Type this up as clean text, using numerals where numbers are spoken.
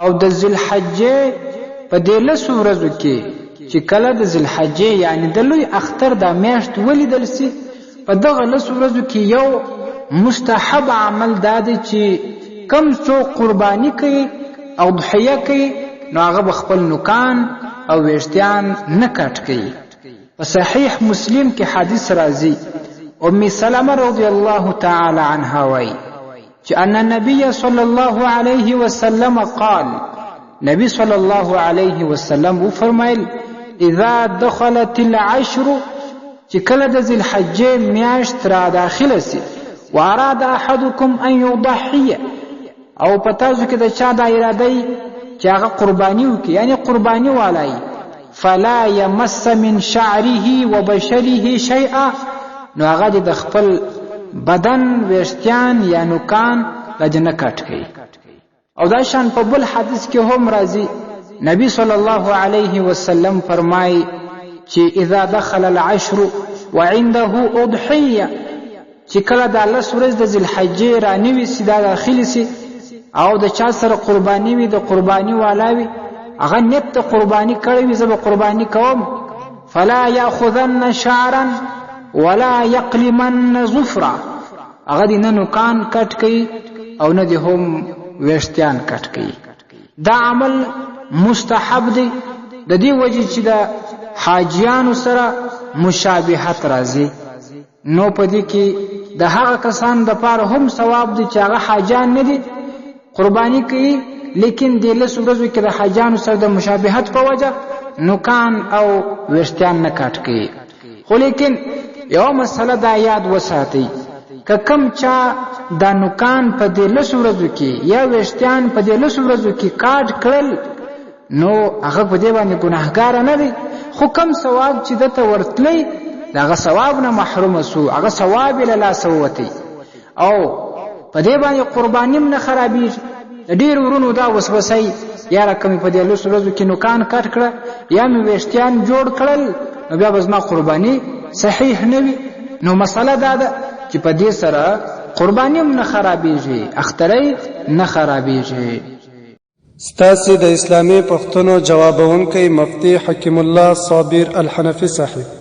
او د ذوالحجې په دې 10 ورځو کې چې کله د ذوالحجې یعنی د لوی اختر د میاشت ولیدل سي، په دغه 10 ورځو کې یو مستحب عمل دا دی چې کم څوک قرباني کوي او ضحیه کوي نو هغه خپل نوکان او ویشتیان نه کټ کوي. په صحیح مسلم کې حدیث راځي، ام سلمہ رضی الله تعالی عنها وایي چې ان النبي صلی الله علیه وسلم قال، نبی صلی الله علیه وسلم و فرمایل اذا دخلت العشر، چې کله د ذوالحجې میاشت را داخله سي، واراد احدکم ان یضحی، او په تاسو کې د چا د اراده چې هغه قرباني وکړي یعنی قرباني والای، فلا يمس من شعره وبشره شيئا، نو هغه د خپل بدن ویشتیان یا نوکان لجنه کټ کوي. او دا شان په بل حدیث کې هم راځي، نبی صلی الله علیه وسلم فرمایي چې اذا دخل العشر وعنده اضحیه، چې کله د 10 ورځې د ذوالحجې رانوي سي دا داخلي سي او د چا سره قرباني وي د قرباني والاوي هغه نیت قرباني کړی وي زه به قرباني کوم، فلا یاخذن شعرا ولا یقلمن ظفرا، هغه د نه نوکان کټ کوي او نه د هم ویشتیان کټ کوي. دا عمل مستحب دی د دې وجه چې د حاجیانو سره مشابهت راځي، نو په دې کې د هغه کسان د پاره هم ثواب دی چې هغه حاجیان نه دي قرباني کوي، لیکن د 10 ورځو کې د حاجیانو سره د مشابهت په وجه نوکان او ویشتیان نه کټ کوي. خو لیکن یو مسله دا یاد وساتئ، که کم چا د نوکان په 10 ورځو کې یا ویشتیان په 10 ورځو کې کاټ کړل نو هغه په دې باندې ګناهګار نه دی، خو کم ثواب چې دته ورتلی دغه ثواب نه محروم سو، هغه ثواب له لاس ووتی او په دې باندې قرباني نه خرابېږي. ډېر ورونو دا وسوسه یاره کمی په 10 ورځو کې نوکان کټ کړه یا مې ویشتیان جوړ کړل نو بیا به زما قرباني صحیح نه وي. نو مسله دا ده چې په دې سره قرباني هم نه خرابېږي، اخترۍ نه خرابېږي. ستاسې د اسلامي پوښتنو جوابونکی مفتي حکیم الله صابر الحنفي صاحب.